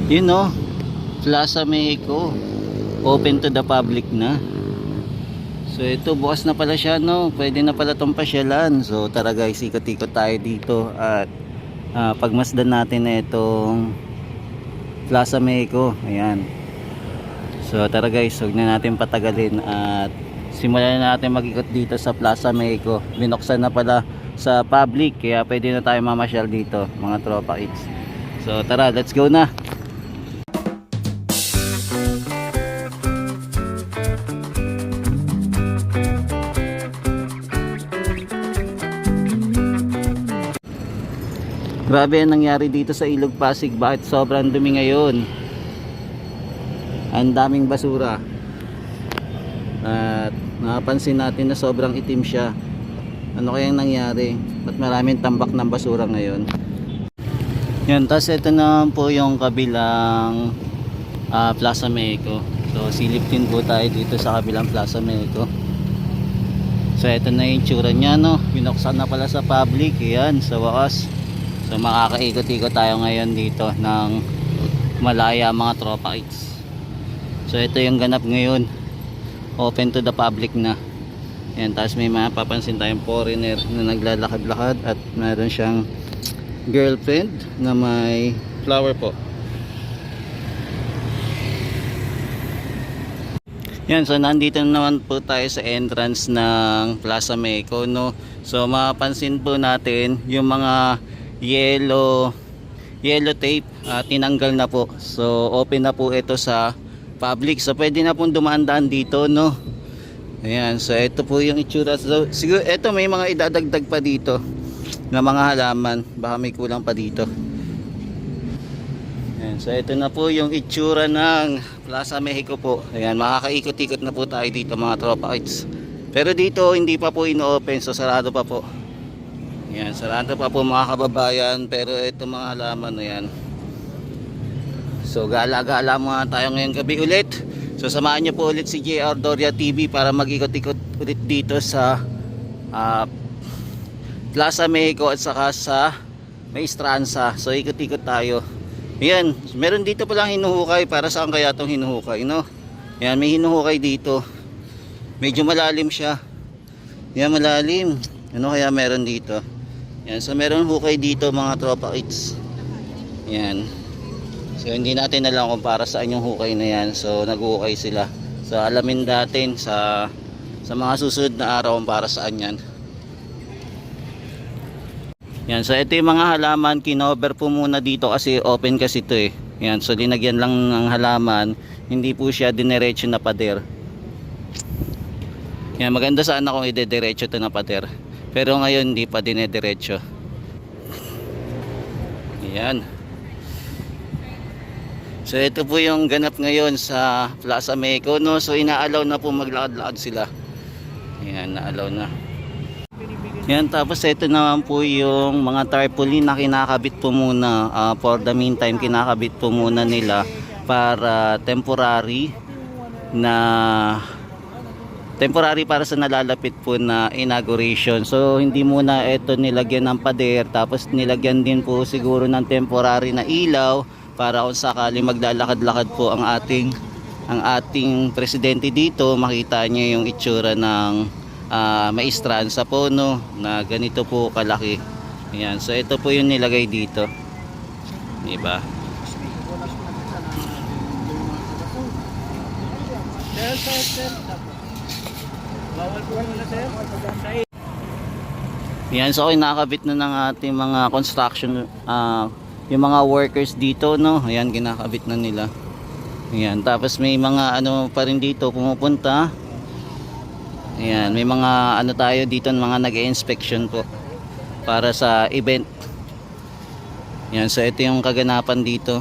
Yun no, Plaza Mexico open to the public na. So ito bukas na pala siya no, pwede na pala tong pasyalan. So tara guys, ikot-ikot tayo dito at pagmasdan natin na itong Plaza Mexico. Ayan. So tara guys, huwag na natin patagalin at simulan na natin mag-ikot dito sa Plaza Mexico. Binuksan na pala sa public kaya pwede na tayo mamasyal dito mga tropa kids. So tara, let's go na. Grabe ang nangyari dito sa Ilog Pasig. Bakit sobrang dumi ngayon? Ang daming basura. At napansin natin na sobrang itim siya. Ano kayang nangyari? Ba't maraming tambak ng basura ngayon? Yan, tas ito na po yung kabilang Plaza Mexico. So silip din po tayo dito sa kabilang Plaza Mexico. So ito na yung tsura nya no. Binuksan na pala sa public. Yan, sa wakas. So makakaikot-ikot tayo ngayon dito ng malaya mga tropa kids. So ito yung ganap ngayon, open to the public na. Yan, tapos may mapapansin tayong foreigner na naglalakad-lakad at meron siyang girlfriend na may flower po. Yan, so nandito naman po tayo sa entrance ng Plaza Mexico no. So mapapansin po natin yung mga yellow tape tinanggal na po. So open na po ito sa public. So pwede na pong dumaan-daan dito no. Ayan, so ito po yung itsura. So siguro ito may mga idadagdag pa dito na mga halaman. Baka may kulang pa dito. Ayan, so ito na po yung itsura ng Plaza Mexico po. Ayan, makakaikot-ikot na po tayo dito mga tropa kids. Pero dito hindi pa po ino-open, so sarado pa po. Yan, sarado pa po mga kababayan. Pero ito mga halaman na yan. So gala-gala muna tayo ngayong gabi ulit. So samahan nyo po ulit si JR Doria TV para mag-ikot-ikot ulit dito sa Plaza Mexico at saka sa Maestranza. So ikot-ikot tayo. Yan, meron dito palang hinuhukay. Para saan kaya itong hinuhukay no? Yan, may hinuhukay dito. Medyo malalim siya. Yan, malalim. Ano kaya meron dito? Yan, so meron hukay dito mga tropa kids. Yan. So hindi natin alam kung para saan yung hukay na yan. So nag-hukay sila. So alamin natin sa mga susunod na araw kung para saan yan. Yan, so ito yung mga halaman. Kinover po muna dito kasi open kasi ito eh. Yan, so linagyan lang ng halaman. Hindi po siya dinerecho na pader. Yan, maganda sana kung ide-diretso ito na pader. Pero ngayon hindi pa dinediretso. Ayan. So ito po yung ganap ngayon sa Plaza Mexico no. So inaalaw na po maglakad-lakad sila. Ayan, naalaw na. Yan, tapos ito naman po yung mga tarpaulin na kinakabit po muna. For the meantime, kinakabit po muna nila para temporary para sa nalalapit po na inauguration. So hindi muna ito nilagyan ng pader, tapos nilagyan din po siguro ng temporary na ilaw para kung sakali maglalakad-lakad po ang ating presidente dito, makita niya yung itsura ng Maestranza po no, na ganito po kalaki. Ayan, so ito po yung nilagay dito. Diba? Yan, so kinakabit na ng ating mga construction yung mga workers dito no. Ayan, kinakabit na nila. Ayan, tapos may mga ano pa rin dito pumupunta. Ayan, may mga ano tayo dito, mga nag-i-inspection po para sa event. Ayan, so ito yung kaganapan dito.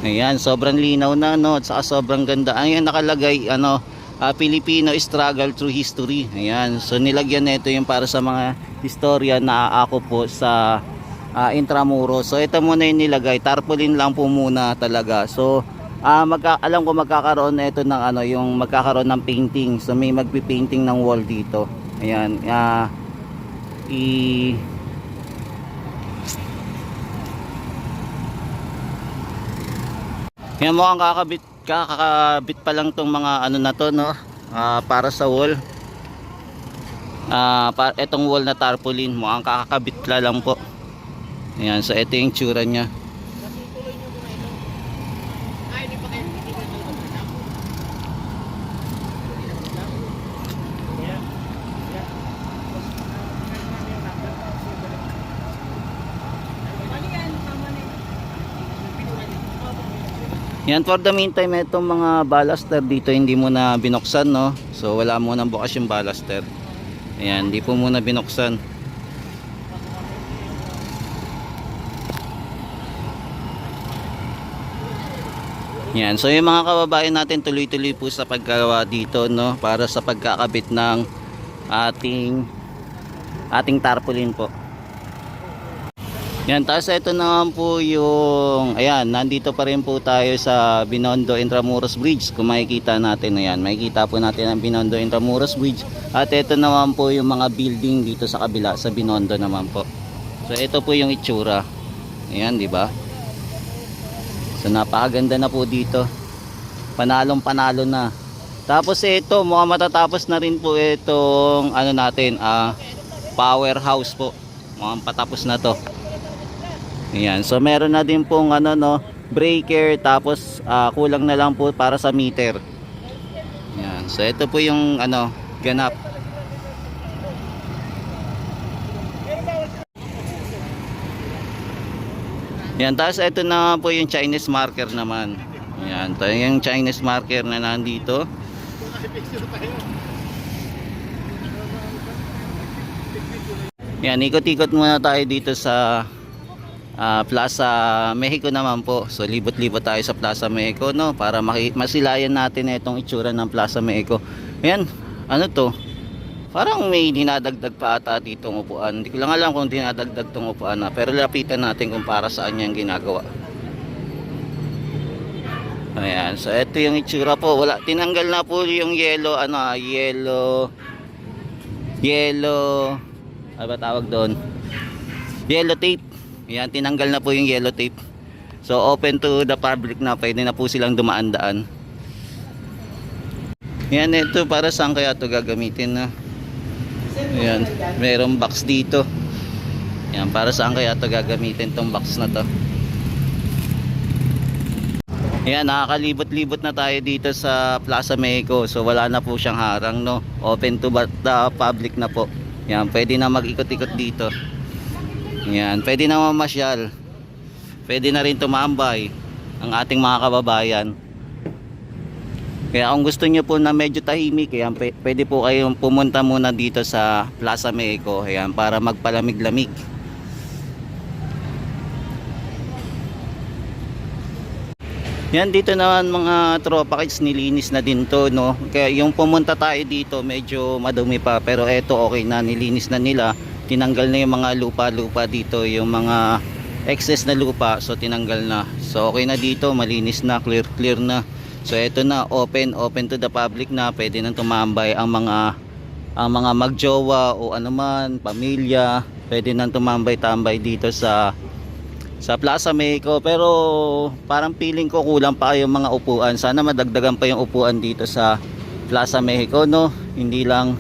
Ayan, sobrang linaw na no, at saka sobrang ganda. Ayan, nakalagay ano, Filipino struggle through history. Ayan, so nilagyan na ito yung para sa mga historia na ako po sa Intramuros. So ito muna yung nilagay, tarpaulin lang po muna talaga. So alam ko magkakaroon na ito ng ano, yung magkakaroon ng painting. So may magpi-painting ng wall dito. Ayan, Yan, mukhang kakabit pa lang tong mga ano na to, no? Para sa wall. Etong wall na tarpaulin, mukhang kakabit la lang po. Ayan, so ito yung tsura nya. Yan, for the meantime, itong mga baluster dito hindi mo na binuksan, no? So wala mo nang bukas yung baluster. Ayan, hindi po muna binuksan. Yan, so yung mga kababayan natin tuloy-tuloy po sa paggawa dito, no? Para sa pagkakabit ng ating tarpaulin po. Yan, tapos ito naman po yung, ayan, nandito pa rin po tayo sa Binondo Intramuros Bridge. Kung makikita natin, ayan, makikita po natin ang Binondo Intramuros Bridge. At ito naman po yung mga building dito sa kabila, sa Binondo naman po. So ito po yung itsura. Ayan, di ba? So napakaganda na po dito. Panalong panalo na. Tapos ito, mukhang matatapos na rin po itong ano natin, powerhouse po. Mukhang patapos na to. Ayan, so meron na din pong ano, no, breaker, tapos kulang na lang po para sa meter. Ayan, so ito po yung ano, ganap. Ayan, tapos ito na po yung Chinese marker naman. Ayan, ito yung Chinese marker na nandito. Ayan, ikot-ikot muna tayo dito sa Plaza Mexico naman po. So libot-libot tayo sa Plaza Mexico, no, para masilayan natin itong itsura ng Plaza Mexico. Ayan, ano to? Parang may dinadagdag pa ata ditong upuan. Hindi ko lang alam kung dinadagdag tong upuan na, pero lapitan natin kung para saan yung ginagawa. Ayan, so ito yung itsura po. Wala, tinanggal na po yung yellow, yellow, ano ba tawag doon? Yellow tape. Ayan, tinanggal na po yung yellow tape. So open to the public na, pwede na po silang dumaan-daan. Ayan, ito para saan kaya ito gagamitin na? Ayan, mayroong box dito. Ayan, para saan kaya ito gagamitin tong box na to? Ayan, nakakalibot-libot na tayo dito sa Plaza Mexico. So wala na po siyang harang, no? Open to the public na po. Ayan, pwede na mag-ikot-ikot dito. Yan, pwede na mamasyal. Pwede na rin tumambay ang ating mga kababayan. Kaya kung gusto nyo po na medyo tahimik, ayan, pwede po kayong pumunta muna dito sa Plaza Mexico, ayan, para magpalamig-lamig. Yan, dito naman mga tropa kids, nilinis na din to, no? Kaya yung pumunta tayo dito medyo madumi pa, pero eto okay na, nilinis na nila. Tinanggal na yung mga lupa-lupa dito, yung mga excess na lupa, so tinanggal na. So okay na dito, malinis na, clear na. So eto na, open to the public na, pwede nang tumambay ang mga magjowa o anuman, pamilya, pwede nang tumambay-tambay dito sa Plaza Mexico. Pero parang feeling ko kulang pa yung mga upuan. Sana madagdagan pa yung upuan dito sa Plaza Mexico, no? Hindi lang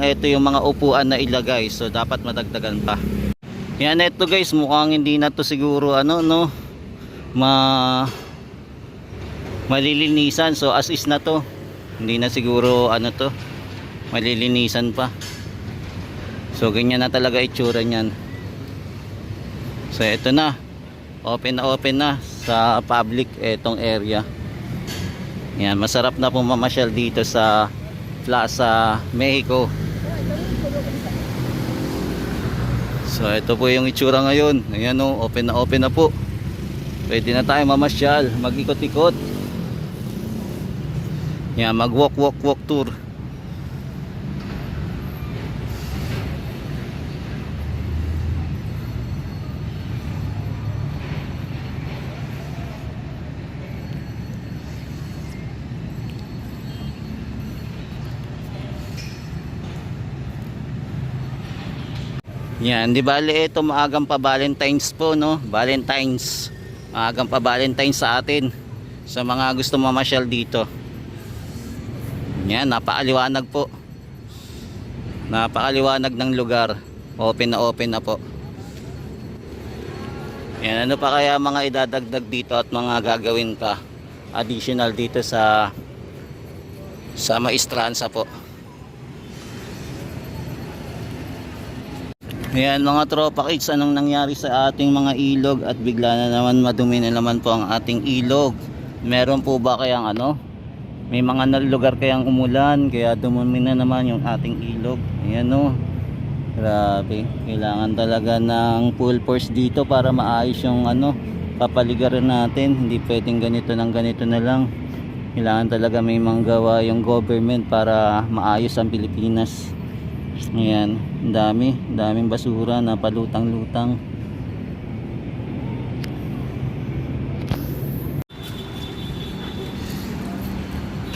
ito yung mga upuan na ilagay, so dapat madagdagan pa. Yan, ito guys, mukhang hindi na to siguro ano, no, malilinisan. So as is na to, hindi na siguro ano to, malilinisan pa. So ganyan na talaga itsura niyan. So ito na, open na sa public etong area. Yan, masarap na pong mamasyal dito sa Plaza Mexico. So ito po yung itsura ngayon. Ayan o, open na po. Pwede na tayo mamasyal, mag-ikot-ikot. Yan, mag-walk tour. Yan, di bale ito maagang pa Valentine's po, no? Maagang pa Valentine's sa atin. sa mga gusto mamasyal dito. Yan, napakaliwanag po. Napakaliwanag ng lugar. Open na po. Yan, ano pa kaya mga idadagdag dito at mga gagawin pa additional dito sa Maestranza po. Ayan mga tropa kids, anong nangyari sa ating mga ilog at bigla na naman madumi na naman po ang ating ilog. Meron po ba kayang may mga lugar kayang umulan kaya dumumi na naman yung ating ilog? Ayan o, grabe, kailangan talaga ng full force dito para maayos yung papaligiran natin. Hindi pwedeng ganito na lang. Kailangan talaga may manggawa yung government para maayos ang Pilipinas. Ayan, daming basura na palutang-lutang.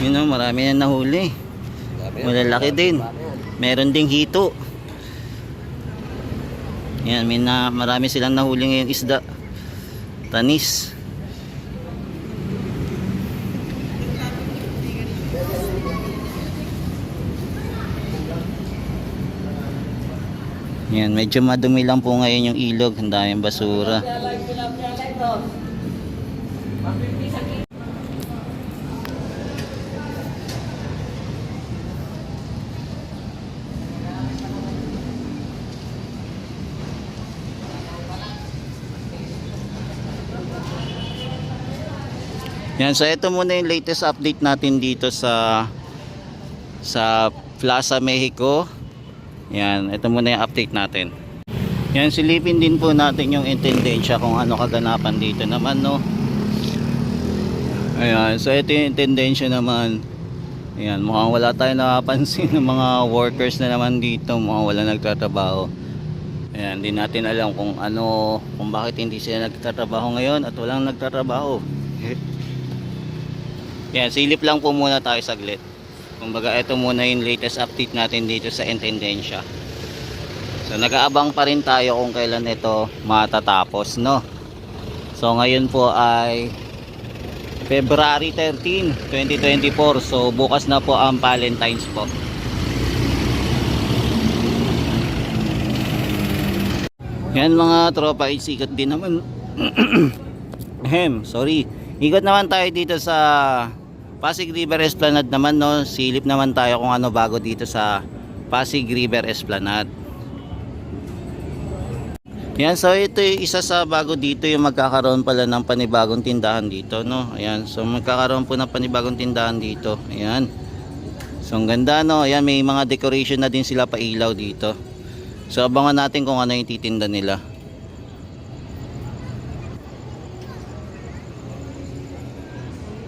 Yun o, marami na nahuli. Malalaki din. Meron ding hito. Yan, marami silang nahuli ngayong isda. Tanis. Yan, medyo madumi lang po ngayon yung ilog. Ang daming basura. Yan, so ito muna yung latest update natin dito sa Plaza Mexico. Yan, ito muna yung update natin. Yan, silipin din po natin yung intendensya kung ano kaganapan dito naman, no. Ayan, so ito yung intendensya naman. Ayan, mukhang wala tayong nakapansin ng mga workers na naman dito. Mukhang wala nagtatrabaho. Ayan, hindi natin alam kung bakit hindi sila nagtatrabaho ngayon at walang nagtatrabaho. Yan, silip lang po muna tayo saglit. Kumbaga ito muna yung latest update natin dito sa intendensya. So nag-aabang pa rin tayo kung kailan ito matatapos, no. So ngayon po ay February 13, 2024. So bukas na po ang Valentine's po. Yan mga tropa, ikot din naman. Sorry. Ikot naman tayo dito sa Pasig River Esplanade naman, no. Silip naman tayo kung ano bago dito sa Pasig River Esplanade. Yan, so ito yung isa sa bago dito, yung magkakaroon pala ng panibagong tindahan dito, no. Ayan, so magkakaroon po ng panibagong tindahan dito. Ayan. So ang ganda, no. Ayan, may mga decoration na din sila pa ilaw dito. So abangan natin kung ano yung titinda nila.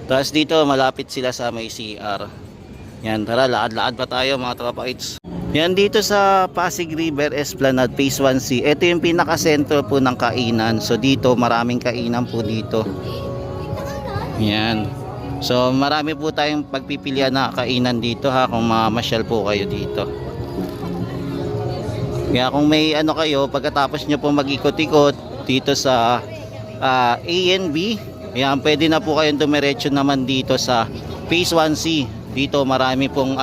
Tapos dito malapit sila sa may CR. Yan, tara, lakad-lakad pa tayo mga tropa kids. Yan, dito sa Pasig River Esplanade Phase 1C. Ito yung pinaka-sentro po ng kainan. So dito maraming kainan po dito. Yan. So marami po tayong pagpipilian na kainan dito, ha, kung mamasyal po kayo dito. Kaya kung may kayo, pagkatapos nyo po mag-ikot-ikot dito sa A&B, yan, pwede na po kayong dumiretso naman dito sa Phase 1C. Dito marami pong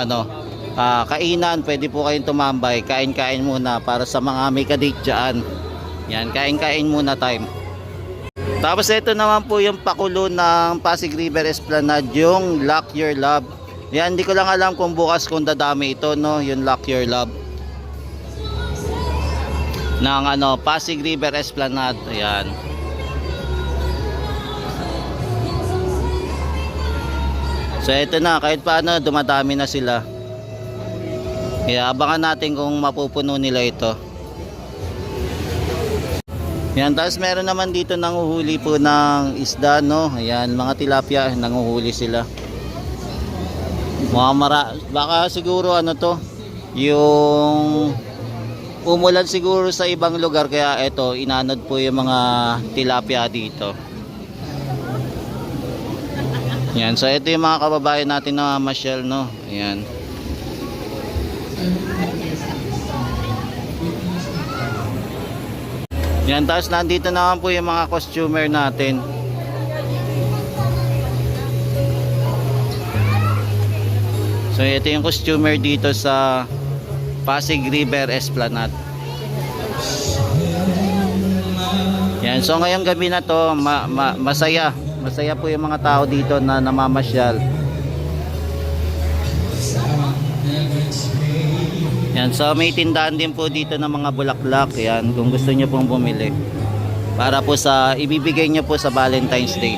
kainan, pwede po kayong tumambay, kain-kain muna para sa mga may kadate dyan. Yan, kain-kain muna time. Tapos ito naman po yung pakulo ng Pasig River Esplanade, yung Lock Your Love. Yan, hindi ko lang alam kung bukas kung dadami ito, no, yung Lock Your Love ng Pasig River Esplanade. Ayan. So ito na, kahit paano dumadami na sila. Kaya abangan natin kung mapupuno nila ito. Yan, tapos meron naman dito nanguhuli po ng isda, no. Ayan, mga tilapia, nanguhuli sila. Baka siguro yung umulan siguro sa ibang lugar, kaya ito inanod po yung mga tilapia dito. Yan, so ito yung mga kababayan natin na mamasyal, no. Ayan. Yan, tapos nandito naman po yung mga costumer natin. So ito yung customer dito sa Pasig River Esplanade. Yan, so ngayong gabi na to masaya. Masaya po yung mga tao dito na namamasyal. Yan, so may tindahan din po dito ng mga bulaklak. Yan, kung gusto niyo pong bumili. Para po sa ibibigay niyo po sa Valentine's Day.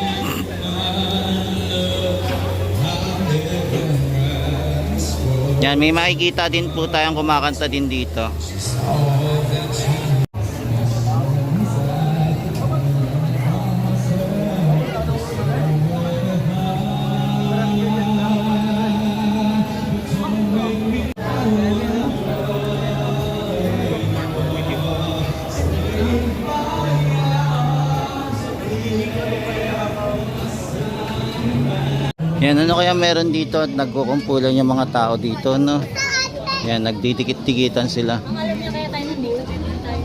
Yan, may makikita din po tayong kumakanta din dito. Yan, ano kaya meron dito at nagkukumpulan yung mga tao dito, no? Yan, nagdidikit-dikitan sila. Alam niyo kaya tayo nandito, pinunta tayo.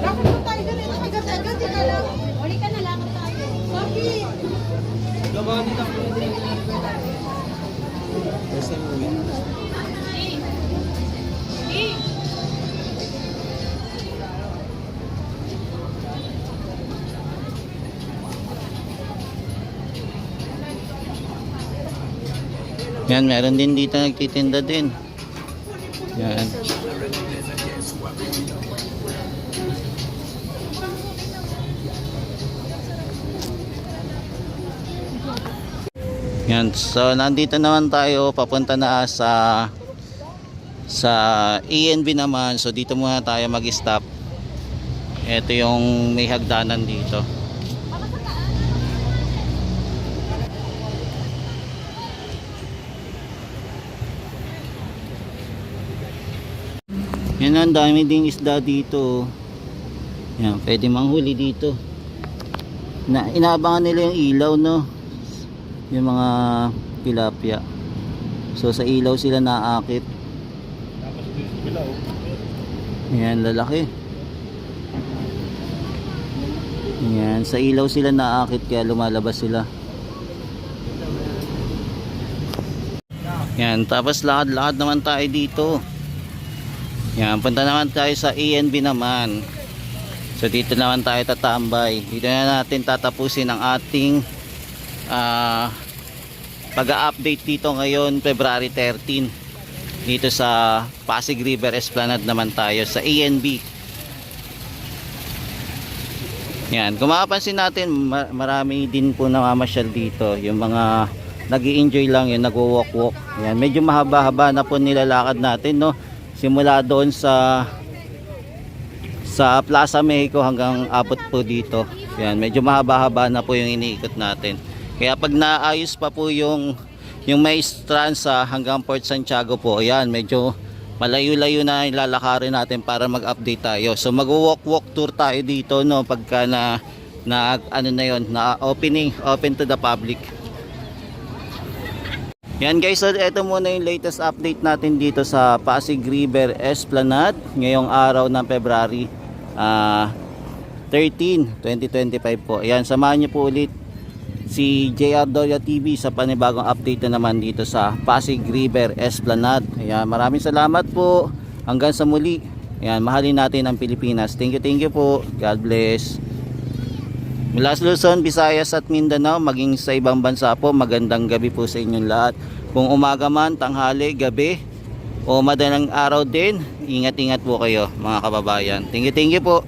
Bakit po tayo ganito? Agad-agad din na lang. Uli ka na lang tayo. Bakit? Labanin ako. Yan, meron din dito nagtitinda din. Yan. Yan, so nandito naman tayo, papunta na sa ENB naman. So dito muna tayo mag-stop. Ito yung may hagdanan dito. Yan, ang dami ding isda dito. Yan, pwede manghuli dito. Inaabangan nila yung ilaw, no? Yung mga tilapia. So sa ilaw sila naaakit. Yan, lalaki. Yan, sa ilaw sila naaakit kaya lumalabas sila. Yan, tapos lakad-lakad naman tayo dito. Yan, punta naman tayo sa ENB naman. So dito naman tayo tatambay. Dito na natin tatapusin ang ating pag-update dito ngayon, February 13. Dito sa Pasig River Esplanade naman tayo sa ENB. Yan, kung makapansin natin, marami din po namamasyal dito. Yung mga nag-i-enjoy lang, yung nag-walk-walk. Yan, medyo mahaba-haba na po nilalakad natin, no? Simula doon sa Plaza Mexico hanggang abot po dito. Yan, medyo mahaba-haba na po yung iniikot natin. Kaya pag naayos pa po yung may Stranza hanggang Port Santiago po, yan, medyo malayo-layo na ilalakarin natin para mag-update tayo. So mag-walk-walk tour tayo dito, no, pagka na ano na yon, na open to the public. Yan guys, so ito muna yung latest update natin dito sa Pasig River Esplanade ngayong araw ng February 13, 2025 po. Yan, samahan niyo po ulit si JR Doria TV sa panibagong update na naman dito sa Pasig River Esplanade. Yan, maraming salamat po. Hanggang sa muli. Yan, mahalin natin ang Pilipinas. Thank you po. God bless. Mula sa Luzon, Visayas at Mindanao, maging sa ibang bansa po, magandang gabi po sa inyong lahat. Kung umaga man, tanghali, gabi, o madalang araw din, ingat-ingat po kayo mga kababayan. Thank you po.